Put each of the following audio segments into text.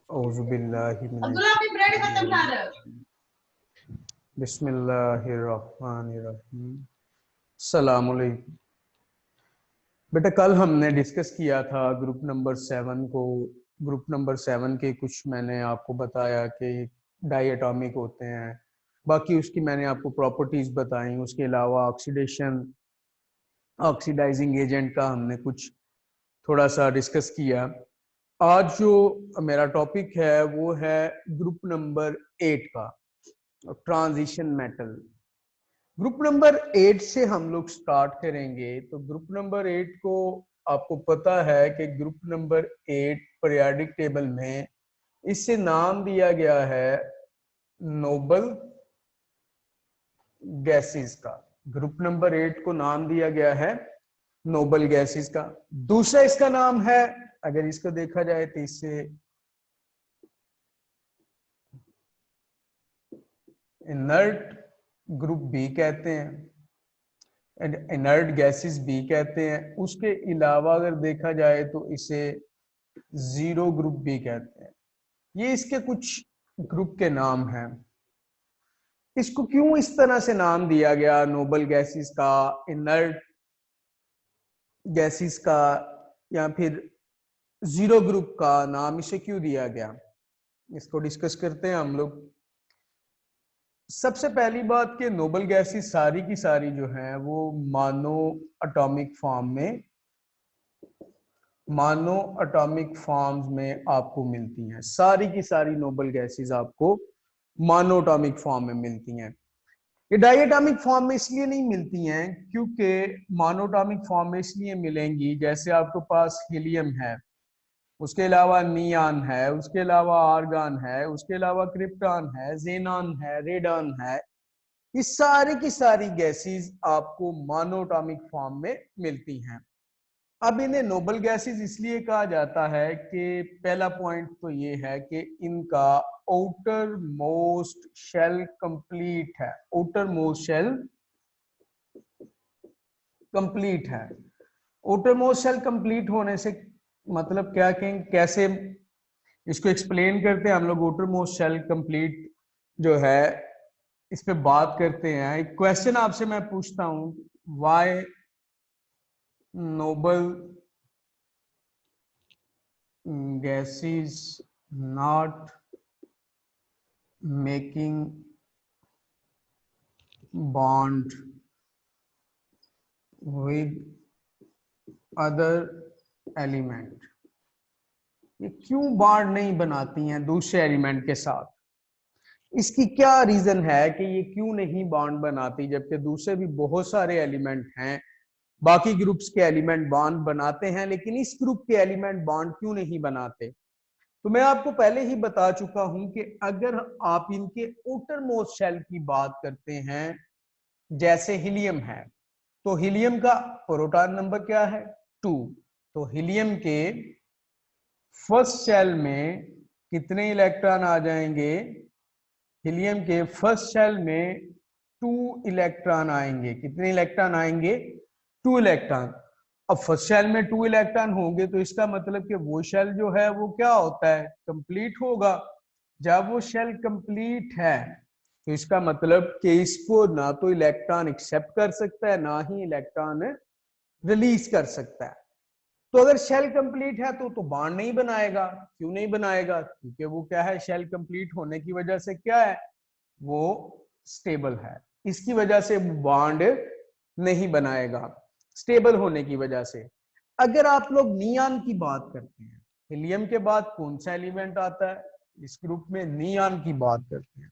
औज़ुबिल्लाहि अब्दुल्ला अपनी ब्रेड खत्म खा रहे हो। बिस्मिल्लाहिर्रहमानिर्रहीम। अस्सलामुअलैकुम। बेटा कल हमने डिस्कस किया था ग्रुप नंबर 7 को। ग्रुप नंबर 7 के कुछ मैंने आपको बताया कि डायटॉमिक होते हैं, बाकी उसकी मैंने आपको प्रॉपर्टीज बताई। उसके अलावा ऑक्सीडेशन, ऑक्सीडाइजिंग एजेंट का हमने कुछ थोड़ा सा डिस्कस किया। आज जो मेरा टॉपिक है वो है ग्रुप नंबर 8 का, ट्रांजिशन मेटल। ग्रुप नंबर 8 से हम लोग स्टार्ट करेंगे। तो ग्रुप नंबर 8 को आपको पता है कि ग्रुप नंबर 8 पीरियोडिक टेबल में इससे नाम दिया गया है नोबल गैसेस का। ग्रुप नंबर 8 को नाम दिया गया है नोबल गैसेस का। दूसरा इसका नाम है, अगर इसको देखा जाए तो इससे इनर्ट ग्रुप बी कहते हैं, इनर्ट गैसेस बी कहते हैं। उसके अलावा अगर देखा जाए तो इसे जीरो ग्रुप बी कहते हैं। ये इसके कुछ ग्रुप के नाम हैं। इसको क्यों इस तरह से नाम दिया गया, नोबल गैसेस का, इनर्ट गैसेस का, या फिर जीरो ग्रुप का नाम इसे क्यों दिया गया, इसको डिस्कस करते हैं हम लोग। सबसे पहली बात कि नोबल गैसेस सारी की सारी जो हैं वो मानो एटॉमिक फॉर्म में, मानो एटॉमिक फॉर्म्स में आपको मिलती हैं। सारी की सारी नोबल गैसेस आपको मानो एटॉमिक फॉर्म में मिलती हैं। ये डायटॉमिक फॉर्म में इसलिए नहीं मिलती हैं क्योंकि मोनोटॉमिक फॉर्म में इसलिए मिलेंगी, जैसे आपके पास हीलियम है, उसके अलावा नियान है, उसके अलावा आर्गन है, उसके अलावा क्रिप्टॉन है, जेनॉन है, रेडॉन है। ये सारी की सारी गैसेस आपको मोनोटॉमिक फॉर्म में मिलती हैं। अब इन्हें नोबल गैसेस इसलिए कहा जाता है कि पहला पॉइंट तो ये है कि इनका आउटर मोस्ट शेल कंप्लीट है। आउटर मोस्ट शेल कंप्लीट है। आउटर मोस्ट शेल कंप्लीट होने से मतलब क्या, कहें कैसे इसको एक्सप्लेन करते हैं हम लोग। आउटर मोस्ट शेल कंप्लीट जो है इस पे बात करते हैं। एक क्वेश्चन आपसे मैं पूछता हूं, why noble gases not making bond with other element, ये क्यों बॉन्ड नहीं बनाती हैं दूसरे एलिमेंट के साथ? इसकी क्या रीजन है कि ये क्यों नहीं बॉन्ड बनाती, जबकि दूसरे भी बहुत सारे एलिमेंट हैं, बाकी ग्रुप्स के एलिमेंट बॉन्ड बनाते हैं, लेकिन इस ग्रुप के एलिमेंट बॉन्ड क्यों नहीं बनाते? तो मैं आपको पहले ही बता चुका हूं कि अगर आप इनके आउटर मोस्ट शेल की बात करते हैं, जैसे हीलियम है, तो हीलियम का प्रोटॉन नंबर क्या है? 2। तो हीलियम के फर्स्ट शेल में कितने इलेक्ट्रॉन आ जाएंगे? हीलियम के फर्स्ट शेल में 2 इलेक्ट्रॉन आएंगे। कितने इलेक्ट्रॉन आएंगे? 2 इलेक्ट्रॉन। अब फर्स्ट शेल में 2 इलेक्ट्रॉन होंगे तो इसका मतलब कि वो शेल जो है वो क्या होता है? कंप्लीट होगा। जब वो शेल कंप्लीट है तो इसका मतलब कि इसको ना तो इलेक्ट्रॉन एक्सेप्ट कर सकता है, ना ही इलेक्ट्रॉन रिलीज कर सकता है। तो अगर शेल कंप्लीट है तो बॉन्ड नहीं बनाएगा। क्यों नहीं बनाएगा? क्योंकि वो क्या है, शेल कंप्लीट होने की वजह से क्या है, वो स्टेबल है। इसकी वजह से बॉन्ड नहीं बनाएगा, स्टेबल होने की वजह से। अगर आप लोग नियान की बात करते हैं, हीलियम के बाद कौन सा एलिमेंट आता है इस ग्रुप में? नियान की बात करते हैं।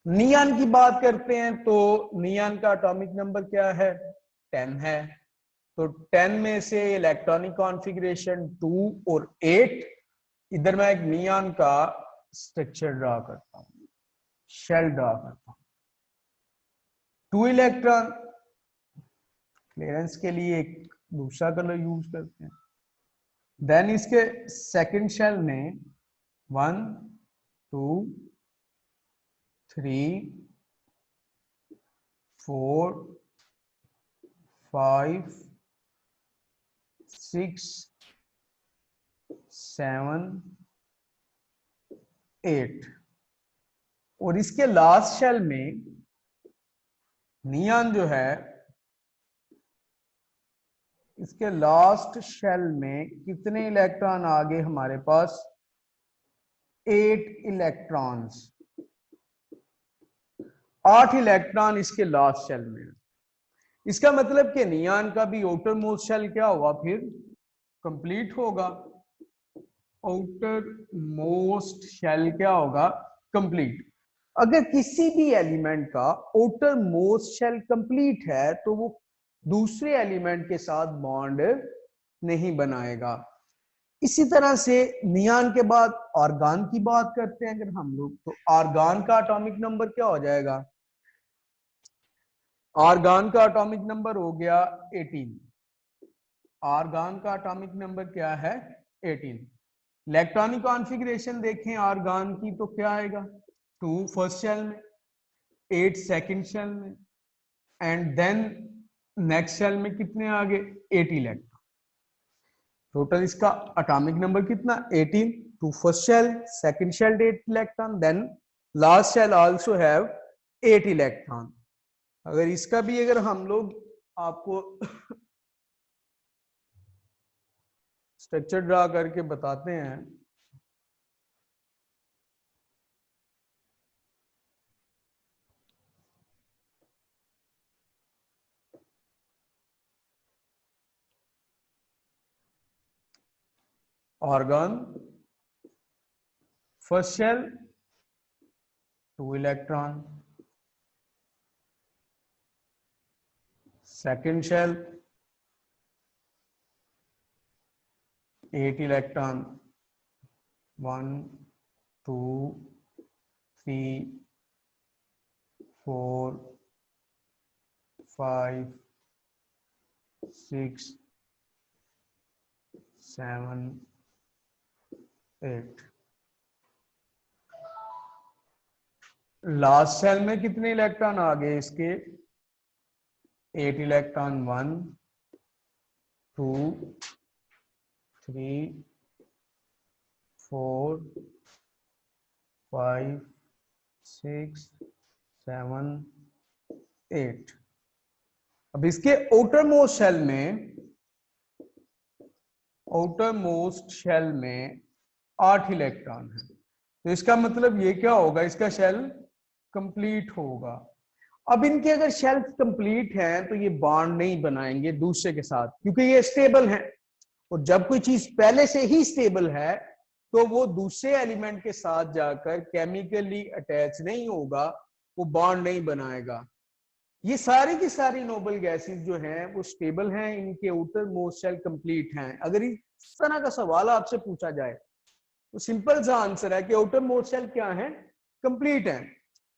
नियान की बात करते हैं तो नियान का एटॉमिक नंबर क्या है? 10 है। तो 10 में से इलेक्ट्रॉनिक कॉन्फ़िगरेशन 2 और 8। इधर मैं एक नियान का स्ट्रक्चर ड्रा करता हूं, शेल ड्रा करता हूं। 2 इलेक्ट्रॉन, क्लियरेंस के लिए एक दूसरा कलर यूज करते हैं। देन इसके सेकंड शेल में 1 2 3 4 5 6 7 8 और इसके लास्ट शेल में नियॉन जो है, इसके लास्ट शेल में कितने इलेक्ट्रॉन आ गए हमारे पास? 8 इलेक्ट्रॉन्स, 8 इलेक्ट्रॉन इसके लास्ट शेल में। इसका मतलब कि नियॉन का भी आउटर मोस्ट शेल क्या होगा फिर? कंप्लीट होगा। आउटर मोस्ट शेल क्या होगा? कंप्लीट। अगर किसी भी एलिमेंट का आउटर मोस्ट शेल कंप्लीट है तो वो दूसरे एलिमेंट के साथ बॉन्ड नहीं बनाएगा। इसी तरह से नियॉन के बाद आर्गन की बात करते हैं अगर हम लोग, तो आर्गन का एटॉमिक नंबर क्या हो जाएगा? आर्गन का एटॉमिक नंबर हो गया 18। आर्गन का एटॉमिक नंबर क्या है? 18। इलेक्ट्रॉनिक कॉन्फ़िगरेशन देखें आर्गन की तो क्या आएगा? 2 फर्स्ट शेल में, 8 सेकंड शेल में, एंड देन नेक्स्ट शेल में कितने आ गए? 8 इलेक्ट्रॉन। टोटल इसका एटॉमिक नंबर कितना? 18। 2 first shell, second shell 8 electron, then last shell also have 8 electron. अगर इसका भी अगर हम लोग आपको स्ट्रक्चर ड्रा करके बताते हैं, argon first shell 2 electron, second shell 8 electron, 1 2 3 4 5 6 7 8। Last shell में कितने इलेक्ट्रॉन आ गए इसके? 8 इलेक्ट्रॉन, 1 2 3 4 5 6 7 8। अब इसके आउटर मोस्ट शेल में, आउटर मोस्ट शेल में 8 इलेक्ट्रॉन है, तो इसका मतलब ये क्या होगा? इसका शेल कंप्लीट होगा। अब इनके अगर शेल्स कंप्लीट हैं तो ये बॉन्ड नहीं बनाएंगे दूसरे के साथ, क्योंकि ये स्टेबल हैं, और जब कोई चीज पहले से ही स्टेबल है तो वो दूसरे एलिमेंट के साथ जाकर केमिकली अटैच नहीं होगा, वो बॉन्ड नहीं बनाएगा। ये सारी की सारी नोबल गैसेस जो हैं वो स्टेबल हैं, इनके आउटर मोस्ट शेल कंप्लीट हैं। अगर इस तरह का सवाल आपसे पूछा जाए तो सिंपल सा आंसर है कि आउटर मोस्ट शेल क्या है? कंप्लीट है।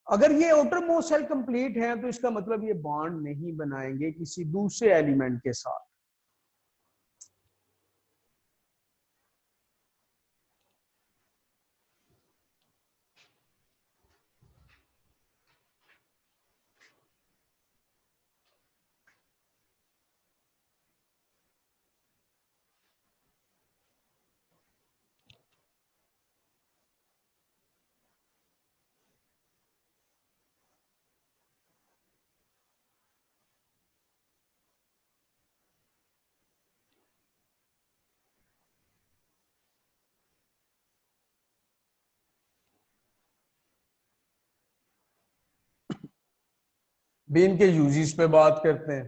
अगर ये आउटर मोस्ट शेल कंप्लीट है तो इसका मतलब ये बॉन्ड नहीं बनाएंगे किसी दूसरे एलिमेंट के साथ। भी इनके यूजेस पे बात करते हैं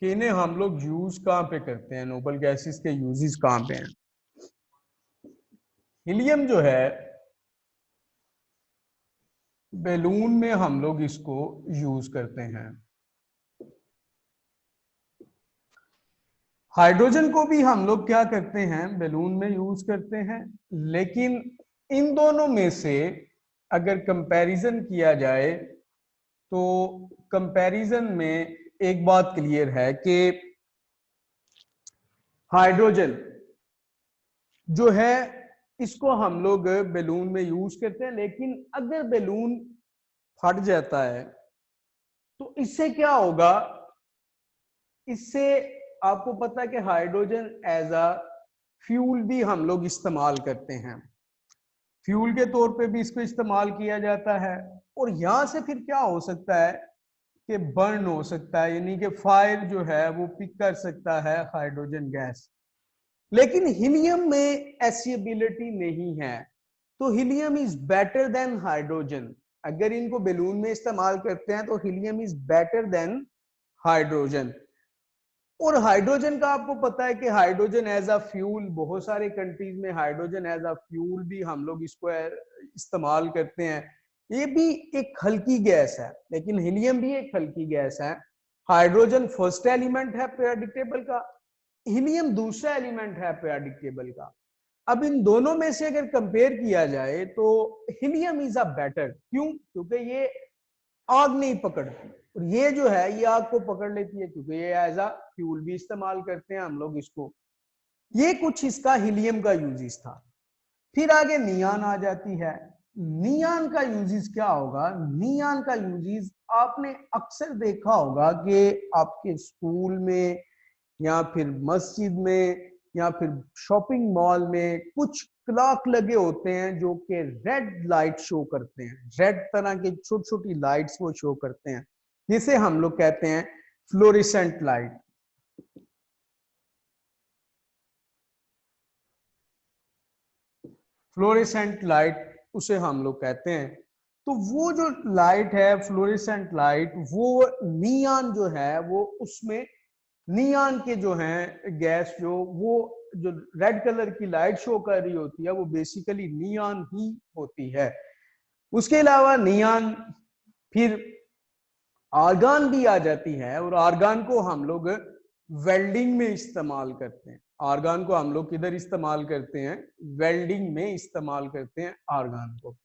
कि इन्हें हम लोग यूज कहां पे करते हैं, नोबल गैसेस के यूजेस कहां पे हैं। हीलियम जो है बैलून में हम लोग इसको यूज करते हैं। हाइड्रोजन को भी हम लोग क्या करते हैं? बैलून में यूज करते हैं। लेकिन इन दोनों में से अगर कंपैरिजन किया जाए तो कंपैरिजन में एक बात क्लियर है कि हाइड्रोजन जो है इसको हम लोग बैलून में यूज करते हैं, लेकिन अगर बैलून फट जाता है तो इससे क्या होगा? इससे आपको पता है कि हाइड्रोजन एज अ फ्यूल भी हम लोग इस्तेमाल करते हैं। फ्यूल के तौर पे भी इसको इस्तेमाल किया जाता है। और यहां से फिर क्या हो सकता है कि बर्न हो सकता है, यानी कि फायर जो है वो पिक कर सकता है हाइड्रोजन गैस। लेकिन हीलियम में ऐसी एबिलिटी नहीं है। तो helium is better than hydrogen. अगर इनको बैलून में इस्तेमाल करते हैं तो helium is better than hydrogen. और हाइड्रोजन का आपको पता है कि हाइड्रोजन एज अ फ्यूल, बहुत सारे कंट्रीज में हाइड्रोजन एज अ फ्यूल भी हम लोग इसको इस्तेमाल करते हैं। ये भी एक हल्की गैस है, लेकिन हीलियम भी एक हल्की गैस है। हाइड्रोजन फर्स्ट एलिमेंट है पीरियोडिक टेबल का, हीलियम दूसरा एलिमेंट है पीरियोडिक टेबल का। अब इन दोनों में से अगर कंपेयर किया जाए तो हीलियम इज अ बेटर। क्यों? क्योंकि ये आग नहीं पकड़ती, और ये जो है ये आग को पकड़ लेती है, क्योंकि ये एज अ फ्यूल भी इस्तेमाल करते हैं हम लोग इसको। ये कुछ इसका हीलियम का यूजेस था। फिर आगे नियान आ जाती है। नियान का यूजेस क्या होगा? नियान का यूजेस आपने अक्सर देखा होगा कि आपके स्कूल में या फिर मस्जिद में या फिर शॉपिंग मॉल में कुछ क्लॉक लगे होते हैं जो कि रेड लाइट शो करते हैं। रेड तरह की छोटी छोटी लाइट्स वो शो करते हैं, जिसे हम लोग कहते हैं फ्लोरेसेंट लाइट। फ्लोरेसेंट लाइट उसे हम लोग कहते हैं। तो वो जो लाइट है फ्लोरेसेंट लाइट, वो नियान जो है वो उसमें नियान के जो हैं गैस वो जो रेड कलर की लाइट शो कर रही होती है वो बेसिकली नियान ही होती है। उसके अलावा नियान फिर आर्गान भी आ जाती है, और आर्गान को हम लोग वेल्डिंग में इस्तेमाल करते हैं। आर्गान को हम लोग किधर इस्तेमाल करते हैं? वेल्डिंग में इस्तेमाल करते हैं आर्गान को।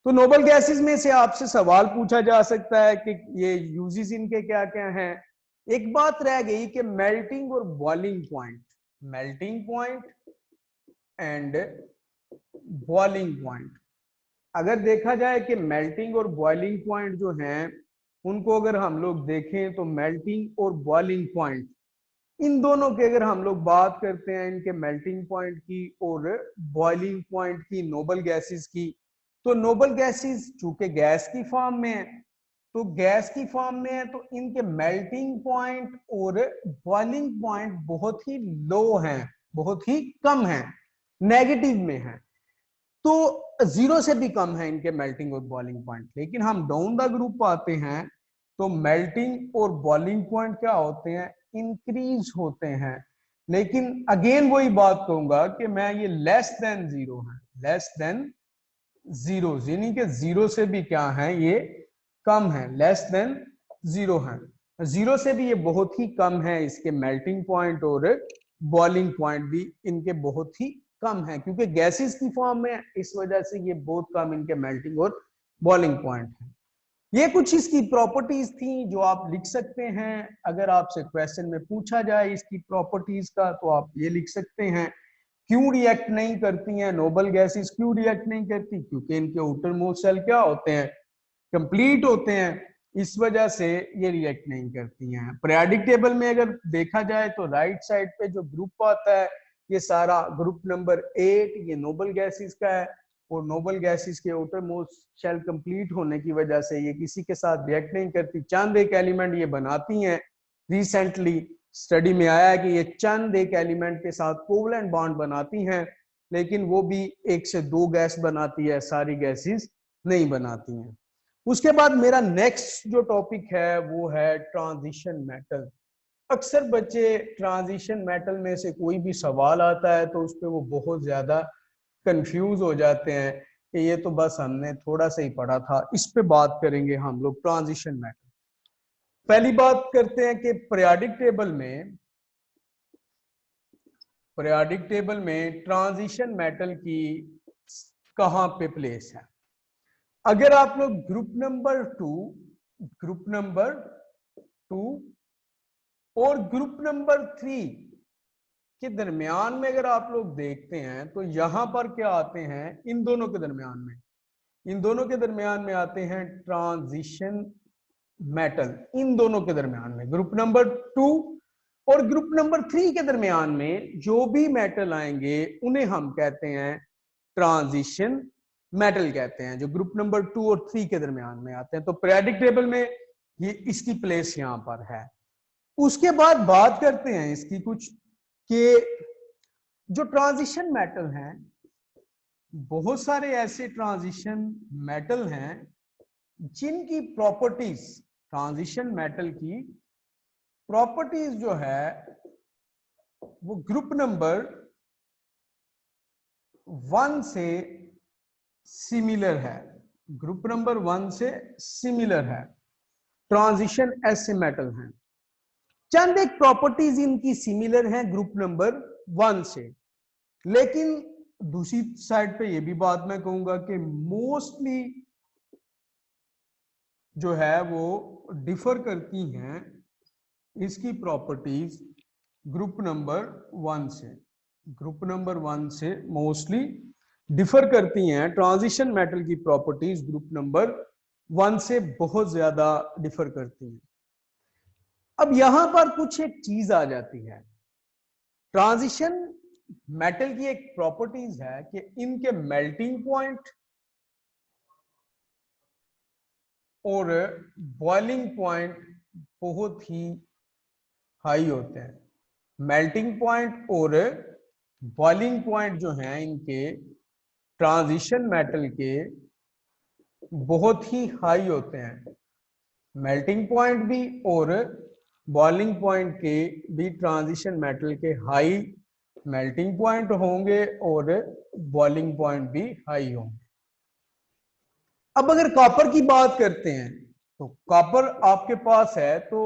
तो नोबल गैसेस में से आपसे सवाल पूछा जा सकता है कि ये यूजेस इनके क्या क्या हैं। एक बात रह गई कि मेल्टिंग और boiling point. Melting point and boiling point. अगर देखा जाए कि मेल्टिंग और बॉइलिंग पॉइंट जो हैं उनको अगर हम लोग देखें तो मेल्टिंग और बॉइलिंग पॉइंट, इन दोनों की अगर हम लोग बात करते हैं, इनके मेल्टिंग पॉइंट की और बॉइलिंग पॉइंट की नोबल गैसेस की, तो नोबल गैसेस चूंकि गैस की फॉर्म में है, तो गैस की फॉर्म में है तो इनके मेल्टिंग पॉइंट और बॉइलिंग पॉइंट बहुत ही लो हैं, बहुत ही कम हैं, नेगेटिव में है। तो जीरो से भी कम है इनके मेल्टिंग और बॉइलिंग पॉइंट। लेकिन हम डाउन द ग्रुप आते हैं तो मेल्टिंग और बॉइलिंग पॉइंट क्या होते हैं? इंक्रीज होते हैं। लेकिन अगेन वही बात कहूंगा कि मैं ये लेस देन जीरो है, लेस देन जीरो, यानी कि जीरो से भी क्या है? ये कम है, लेस देन जीरो है। जीरो से भी ये बहुत ही कम है, इसके मेल्टिंग पॉइंट और बॉइलिंग पॉइंट भी इनके बहुत ही कम है, क्योंकि गैसेस की फॉर्म में, इस वजह से ये बहुत कम इनके मेल्टिंग और बॉइलिंग पॉइंट है। ये कुछ इसकी प्रॉपर्टीज थी जो आप लिख सकते हैं। अगर आपसे क्वेश्चन में पूछा जाए इसकी प्रॉपर्टीज का तो आप ये लिख सकते हैं, क्यों रिएक्ट नहीं करती हैं नोबल गैसेस? क्यों रिएक्ट नहीं करती? क्योंकि इनके आउटर मोस्ट शेल क्या होते हैं? कंप्लीट होते हैं, इस वजह से ये रिएक्ट नहीं करती हैं। पीरियोडिक टेबल में अगर देखा जाए तो राइट साइड पे जो ग्रुप आता है ये सारा ग्रुप नंबर 8 ये नोबल गैसेस का है, और नोबल गैसेस के आउटर मोस्ट शेल कंप्लीट होने की वजह से ये किसी के साथ रिएक्ट नहीं करती। चंद एक एलिमेंट ये बनाती हैं। रिसेंटली स्टडी में आया है कि ये चंद एक एलिमेंट के साथ कोवलेंट बॉन्ड बनाती हैं, लेकिन वो भी 1 से 2 गैस बनाती है, सारी गैसेस नहीं बनाती हैं। उसके बाद मेरा नेक्स्ट जो टॉपिक है वो है ट्रांजिशन मेटल। अक्सर बच्चे ट्रांजिशन मेटल में से कोई भी सवाल आता है तो उस पर वो बहुत ज्यादा कंफ्यूज हो जाते हैं कि ये तो बस हमने थोड़ा सा ही पढ़ा था। इस पे बात करेंगे हम लोग, ट्रांजिशन मेटल। पहली बात करते हैं कि पीरियोडिक टेबल में ट्रांजिशन मेटल की कहां पे प्लेस है। अगर आप लोग ग्रुप नंबर 2 और ग्रुप नंबर 3 के दरमियान में अगर आप लोग देखते हैं तो यहां पर क्या आते हैं? इन दोनों के दरमियान में आते हैं ट्रांजिशन मेटल। इन दोनों के दरमियान में, ग्रुप नंबर 2 और ग्रुप नंबर 3 के दरमियान में जो भी मेटल आएंगे उन्हें हम कहते हैं ट्रांजिशन मेटल कहते हैं, जो ग्रुप नंबर 2 और 3 के दरमियान में आते हैं। तो पीरियोडिक टेबल में ये इसकी प्लेस यहां पर है। उसके बाद बात करते हैं इसकी कुछ कि जो ट्रांजिशन मेटल हैं, बहुत सारे ऐसे ट्रांजिशन मेटल हैं जिनकी प्रॉपर्टीज, ट्रांजिशन मेटल की प्रॉपर्टीज जो है वो ग्रुप नंबर 1 से सिमिलर है, ग्रुप नंबर 1 से सिमिलर है, ट्रांजिशन ऐसे मेटल हैं। चंद एक प्रॉपर्टीज इनकी सिमिलर हैं ग्रुप नंबर 1 से, लेकिन दूसरी साइड पे ये भी बात मैं कहूंगा कि मोस्टली जो है वो डिफर करती हैं इसकी प्रॉपर्टीज ग्रुप नंबर 1 से, ग्रुप नंबर 1 से मोस्टली डिफर करती हैं। ट्रांजिशन मेटल की प्रॉपर्टीज ग्रुप नंबर 1 से बहुत ज्यादा डिफर करती हैं। अब यहां पर कुछ एक चीज आ जाती है, ट्रांजिशन मेटल की एक प्रॉपर्टीज है कि इनके मेल्टिंग पॉइंट और बॉइलिंग पॉइंट बहुत ही हाई होते हैं। मेल्टिंग पॉइंट और बॉइलिंग पॉइंट जो हैं इनके ट्रांजिशन मेटल के बहुत ही हाई होते हैं। मेल्टिंग पॉइंट भी और बॉइलिंग पॉइंट के भी ट्रांजिशन मेटल के हाई मेल्टिंग पॉइंट होंगे और बॉइलिंग पॉइंट भी हाई होंगे। अब अगर कॉपर की बात करते हैं तो कॉपर आपके पास है तो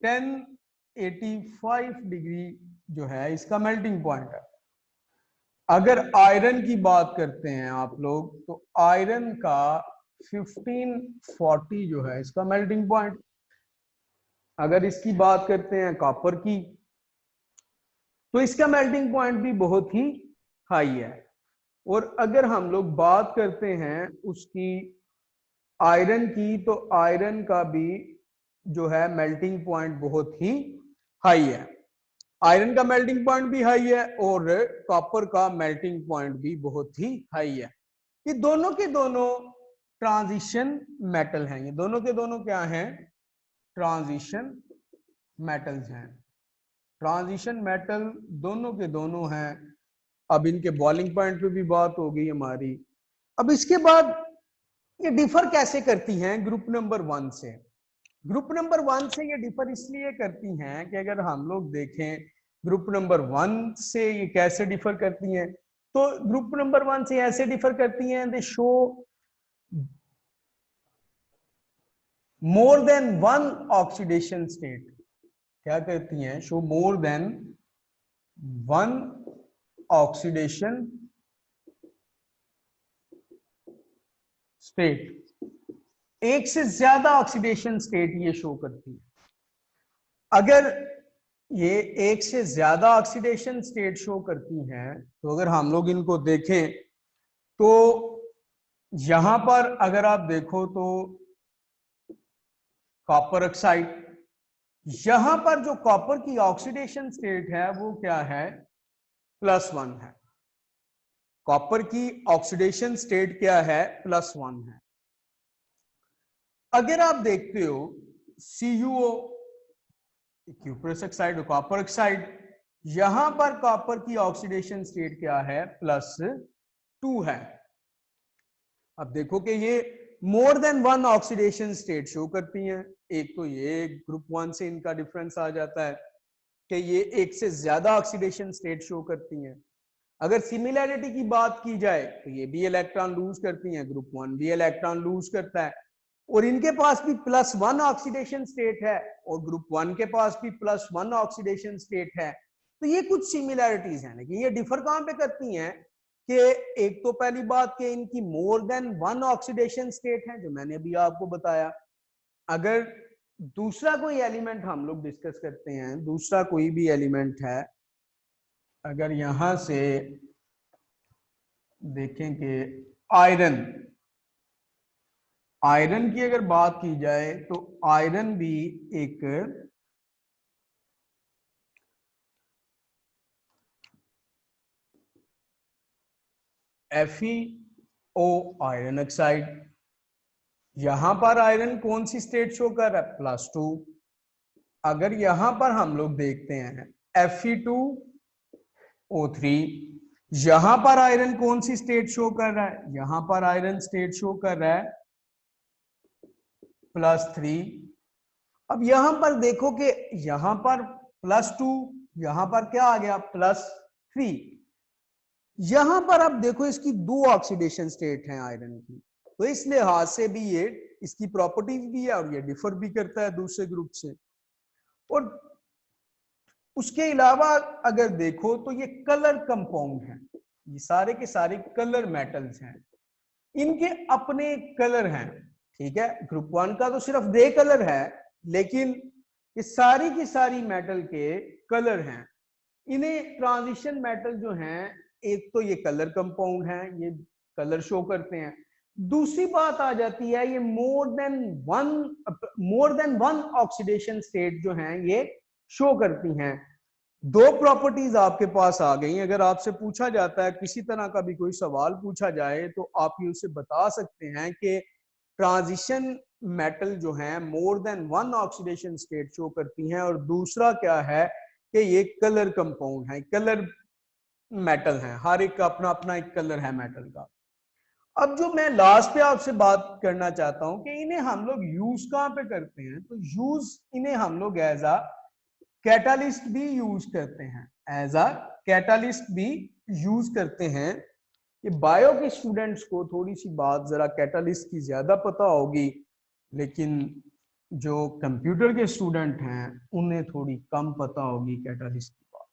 1085 डिग्री जो है इसका मेल्टिंग पॉइंट है। अगर आयरन की बात करते हैं आप लोग तो आयरन का 1540 जो है इसका मेल्टिंग पॉइंट। अगर इसकी बात करते हैं कॉपर की तो इसका मेल्टिंग पॉइंट भी बहुत ही हाई है। और अगर हम लोग बात करते हैं उसकी आयरन की तो आयरन का भी जो है मेल्टिंग पॉइंट बहुत ही हाई है। आयरन का मेल्टिंग पॉइंट भी हाई है और कॉपर का मेल्टिंग पॉइंट भी बहुत ही हाई है। ये दोनों के दोनों ट्रांजिशन मेटल हैं, ये दोनों के दोनों क्या हैं, ट्रांजिशन मेटल्स हैं। ट्रांजिशन मेटल दोनों के दोनों हैं। अब इनके बॉइलिंग पॉइंट पे भी बात हो गई हमारी। अब इसके बाद ये डिफर कैसे करती हैं ग्रुप नंबर 1 से। ग्रुप नंबर 1 से ये डिफर इसलिए करती हैं कि अगर हम लोग देखें ग्रुप नंबर 1 से ये कैसे डिफर करती हैं, तो ग्रुप नंबर 1 से ऐसे डिफर करती हैं, दे show more than one oxidation state. क्या कहती हैं, show more than one oxidation state, एक से ज्यादा ऑक्सीडेशन स्टेट ये शो करती है। अगर ये एक से ज्यादा ऑक्सीडेशन स्टेट शो करती हैं तो अगर हम लोग इनको देखें तो यहां पर अगर आप देखो तो कॉपर ऑक्साइड, यहां पर जो कॉपर की ऑक्सीडेशन स्टेट है वो क्या है, +1 है। कॉपर की ऑक्सीडेशन स्टेट क्या है, +1 है। अगर आप देखते हो CuO, cuprous oxide, copper oxide, यहां पर कॉपर की ऑक्सीडेशन स्टेट क्या है, +2 है। अब देखो कि ये more than one oxidation state show करती हैं। एक तो ये ग्रुप 1 से इनका डिफरेंस आ जाता है कि ये एक से ज्यादा ऑक्सीडेशन स्टेट शो करती हैं। अगर सिमिलैरिटी की बात की जाए तो ये भी इलेक्ट्रॉन लूज करती हैं, ग्रुप 1 भी इलेक्ट्रॉन लूज करता है और इनके पास भी +1 ऑक्सीडेशन स्टेट है और ग्रुप 1 के पास भी +1 ऑक्सीडेशन स्टेट है। तो ये कुछ सिमिलैरिटीज हैं, लेकिन ये डिफर कहां पे करती हैं कि एक तो पहली बात कि इनकी more than one oxidation state है, जो मैंने अभी आपको बताया। अगर दूसरा कोई एलिमेंट हम लोग डिस्कस करते हैं, दूसरा कोई भी एलिमेंट है, अगर यहां से देखें कि आयरन, आयरन की अगर बात की जाए तो आयरन भी एक Fe O आयरन ऑक्साइड। यहां पर आयरन कौन सी स्टेट शो कर रहा है? +2। अगर यहां पर हम लोग देखते हैं Fe2O3, यहां पर आयरन कौन सी स्टेट शो कर रहा है? यहां पर आयरन स्टेट शो कर रहा है +3। अब यहां पर देखो कि यहां पर +2, यहां पर क्या आ गया? +3। यहां पर अब देखो इसकी दो ऑक्सीडेशन स्टेट हैं आयरन की, तो इस लिहाज से भी ये इसकी प्रॉपर्टीज भी है और ये डिफर भी करता है दूसरे ग्रुप से। और उसके अलावा अगर देखो तो ये कलर कंपाउंड है, ये सारे के सारे कलर मेटल्स हैं, इनके अपने कलर हैं। ठीक है, ग्रुप 1 का तो सिर्फ ग्रे कलर है, लेकिन ये सारी की सारी मेटल के कलर हैं। इन्हें ट्रांजिशन मेटल जो हैं, एक तो ये कलर कंपाउंड है, ये कलर शो करते हैं। दूसरी बात आ जाती है ये more than one oxidation state जो हैं ये शो करती हैं। दो प्रॉपर्टीज आपके पास आ गई। अगर आपसे पूछा जाता है, किसी तरह का भी कोई सवाल पूछा जाए, तो आप ये उसे बता सकते हैं कि ट्रांजिशन मेटल जो है more than one oxidation state show करती हैं, और दूसरा क्या है कि ये कलर कंपाउंड है, कलर मेटल है, हर एक का अपना अपना एक कलर है मेटल का। अब जो मैं लास्ट पे आपसे बात करना चाहता हूं कि इन्हें हम लोग यूज कहां पे करते हैं, तो यूज इन्हें हम लोग एज अ कैटालिस्ट भी यूज करते हैं, एज अ कैटालिस्ट भी यूज करते हैं। ये बायो के स्टूडेंट्स को थोड़ी सी बात जरा कैटालिस्ट की ज्यादा पता होगी, लेकिन जो कंप्यूटर के स्टूडेंट हैं उन्हें थोड़ी कम पता होगी कैटालिस्ट की बात।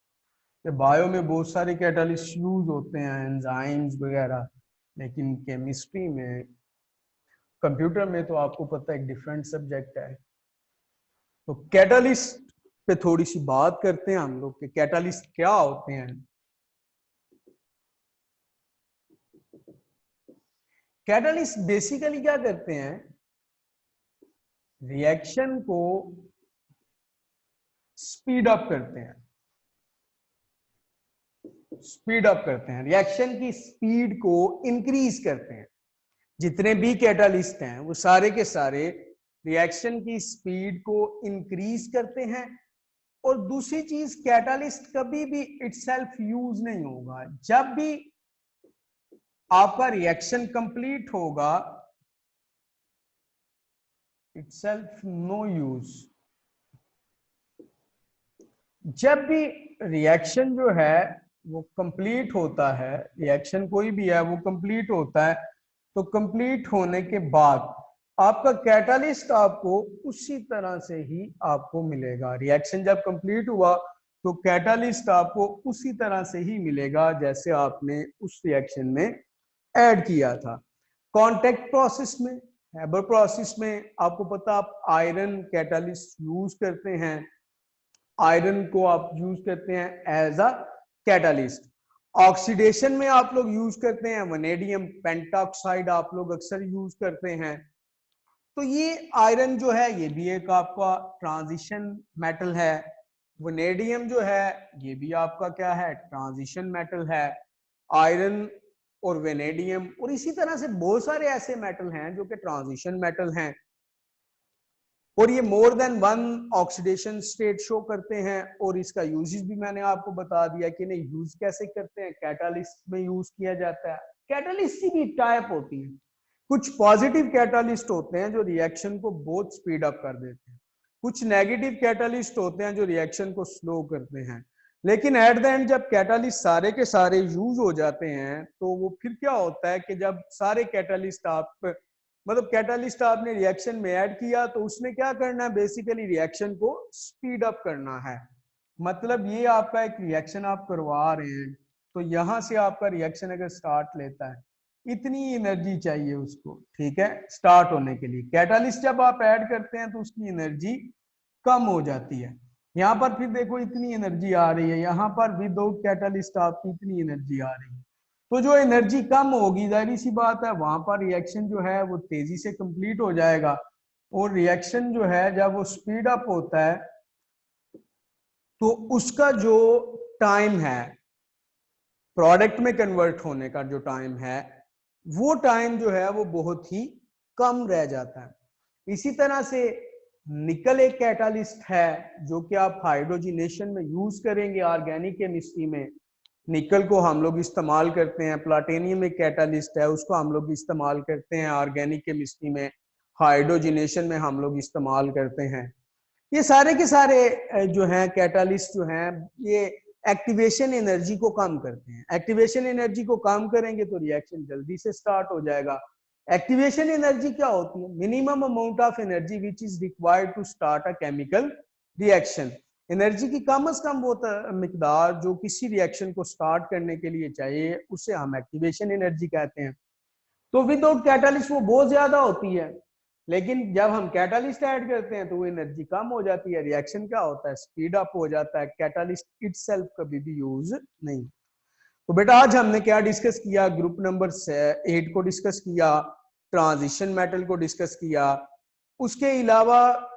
कि बायो में बहुत सारे कैटालिस्ट यूज होते हैं, एंजाइम्स वगैरह, लेकिन केमिस्ट्री में, कंप्यूटर में तो आपको पता है एक डिफरेंट सब्जेक्ट है। तो कैटालिस्ट पे थोड़ी सी बात करते हैं हम लोग कि कैटालिस्ट क्या होते हैं। कैटालिस्ट बेसिकली क्या करते हैं? रिएक्शन को स्पीड अप करते हैं, स्पीड अप करते हैं, रिएक्शन की स्पीड को इंक्रीज करते हैं। जितने भी कैटालिस्ट हैं वो सारे के सारे रिएक्शन की स्पीड को इंक्रीज करते हैं। और दूसरी चीज, कैटालिस्ट कभी भी इटसेल्फ यूज नहीं होगा। जब भी आपका रिएक्शन कंप्लीट होगा, इटसेल्फ नो यूज। जब भी रिएक्शन जो है वो कंप्लीट होता है, रिएक्शन कोई भी है वो कंप्लीट होता है, तो कंप्लीट होने के बाद आपका कैटालिस्ट आपको उसी तरह से ही आपको मिलेगा। रिएक्शन जब कंप्लीट हुआ तो कैटालिस्ट आपको उसी तरह से ही मिलेगा जैसे आपने उस रिएक्शन में ऐड किया था। कांटेक्ट प्रोसेस में, हैबर प्रोसेस में, आपको पता आप आयरन कैटालिस्ट यूज करते हैं, आयरन को आप यूज करते हैं एज अ कैटालिस्ट। ऑक्सीडेशन में आप लोग यूज करते हैं वनेडियम पेंटॉक्साइड, आप लोग अक्सर यूज करते हैं। तो ये आयरन जो है ये भी एक आपका ट्रांजिशन मेटल है, वनेडियम जो है ये भी आपका क्या है? ट्रांजिशन मेटल है। आयरन और वेनेडियम और इसी तरह से बहुत सारे ऐसे मेटल हैं जो कि ट्रांजिशन मेटल हैं, और ये more than one oxidation state show करते हैं। और इसका यूजेस भी मैंने आपको बता दिया कि नहीं यूज कैसे करते हैं, कैटालिस्ट में यूज किया जाता है। कैटालिस्ट की भी टाइप होती है, कुछ पॉजिटिव कैटालिस्ट होते हैं जो रिएक्शन को बहुत स्पीड अप कर देते हैं, कुछ नेगेटिव कैटालिस्ट होते हैं जो रिएक्शन को स्लो करते हैं। लेकिन एट द एंड जब कैटालिस्ट सारे के सारे यूज हो जाते हैं तो वो फिर क्या होता है कि जब सारे कैटालिस्ट आप मतलब कैटालिस्ट आपने रिएक्शन में ऐड किया तो उसने क्या करना है? बेसिकली रिएक्शन को स्पीड अप करना है। मतलब ये आपका एक रिएक्शन आप करवा रहे हैं, तो यहां से आपका रिएक्शन अगर स्टार्ट लेता है, इतनी एनर्जी चाहिए उसको, ठीक है, स्टार्ट होने के लिए। कैटालिस्ट जब आप ऐड करते हैं तो उसकी एनर्जी कम हो जाती है। यहाँ पर फिर देखो इतनी एनर्जी आ रही है, यहाँ पर विदाउट कैटालिस्ट आपकी इतनी एनर्जी आ रही है। तो जो एनर्जी कम होगी, जाहिर सी बात है वहां पर रिएक्शन जो है वो तेजी से कंप्लीट हो जाएगा। और रिएक्शन जो है जब वो स्पीड अप होता है तो उसका जो टाइम है प्रोडक्ट में कन्वर्ट होने का, जो टाइम है वो टाइम जो है वो बहुत ही कम रह जाता है। इसी तरह से निकल एक कैटालिस्ट है जो कि आप हाइड्रोजिनेशन में यूज करेंगे ऑर्गेनिक केमिस्ट्री में। निकल को हम लोग इस्तेमाल करते हैं। प्लाटिनियम एक कैटालिस्ट है, उसको हम लोग इस्तेमाल करते हैं ऑर्गेनिक केमिस्ट्री में, हाइड्रोजिनेशन में हम लोग इस्तेमाल करते हैं। ये सारे के सारे जो हैं कैटालिस्ट जो हैं ये एक्टिवेशन एनर्जी को कम करते हैं। एक्टिवेशन एनर्जी को कम करेंगे तो रिएक्शन जल्दी से स्टार्ट हो जाएगा। एक्टिवेशन एनर्जी क्या होती है? Minimum amount of energy which is required to start a chemical reaction. Energy की कम से कम वो मिकदार जो किसी रिएक्शन को स्टार्ट करने के लिए चाहिए उसे हम एक्टिवेशन एनर्जी कहते हैं। तो विदाउट कैटालिस्ट वो बहुत ज्यादा होती है, लेकिन जब हम कैटालिस्ट ऐड करते हैं तो वो एनर्जी कम हो जाती है। रिएक्शन क्या होता है? स्पीड अप हो जाता है। कैटालिस्ट इटसेल्फ कभी भी यूज नहीं। तो बेटा आज हमने क्या डिस्कस किया? ग्रुप नंबर 8 को डिस्कस किया, ट्रांजिशन मेटल को डिस्कस किया, उसके अलावा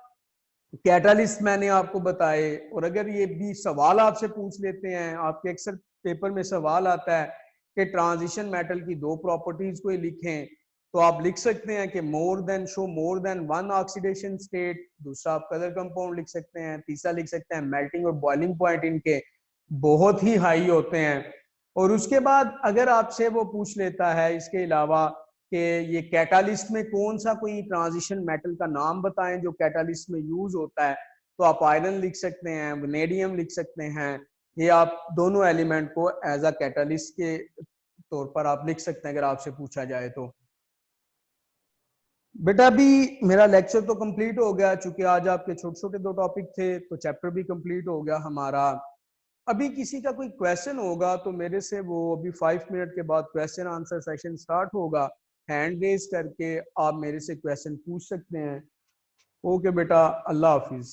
कैटालिस्ट मैंने आपको बताए। और अगर ये भी सवाल आपसे पूछ लेते हैं, आपके अक्सर पेपर में सवाल आता है कि ट्रांजिशन मेटल की दो प्रॉपर्टीज को लिखें, तो आप लिख सकते हैं कि show more than one oxidation state. दूसरा आप कलर कंपाउंड लिख सकते हैं। तीसरा लिख सकते हैं मेल्टिंग और बॉइलिंग पॉइंट इनके बहुत ही हाई होते हैं। और उसके बाद अगर आपसे वो पूछ लेता है इसके अलावा कि ये कैटालिस्ट में कौन सा कोई ट्रांजिशन मेटल का नाम बताएं जो कैटालिस्ट में यूज होता है, तो आप आयरन लिख सकते हैं, वनेडियम लिख सकते हैं। ये आप दोनों एलिमेंट को एज अ कैटालिस्ट के तौर पर आप लिख सकते हैं अगर आपसे पूछा जाए तो। बेटा अभी मेरा लेक्चर तो कंप्लीट हो गया, चूंकि आज आपके छोटे छोटे दो टॉपिक थे तो चैप्टर भी कंप्लीट हो गया हमारा। अभी किसी का कोई क्वेश्चन होगा तो मेरे से वो अभी 5 मिनट के बाद क्वेश्चन आंसर सेशन स्टार्ट होगा। हैंड रेज करके आप मेरे से क्वेश्चन पूछ सकते हैं। ओके बेटा, अल्लाह हाफिज।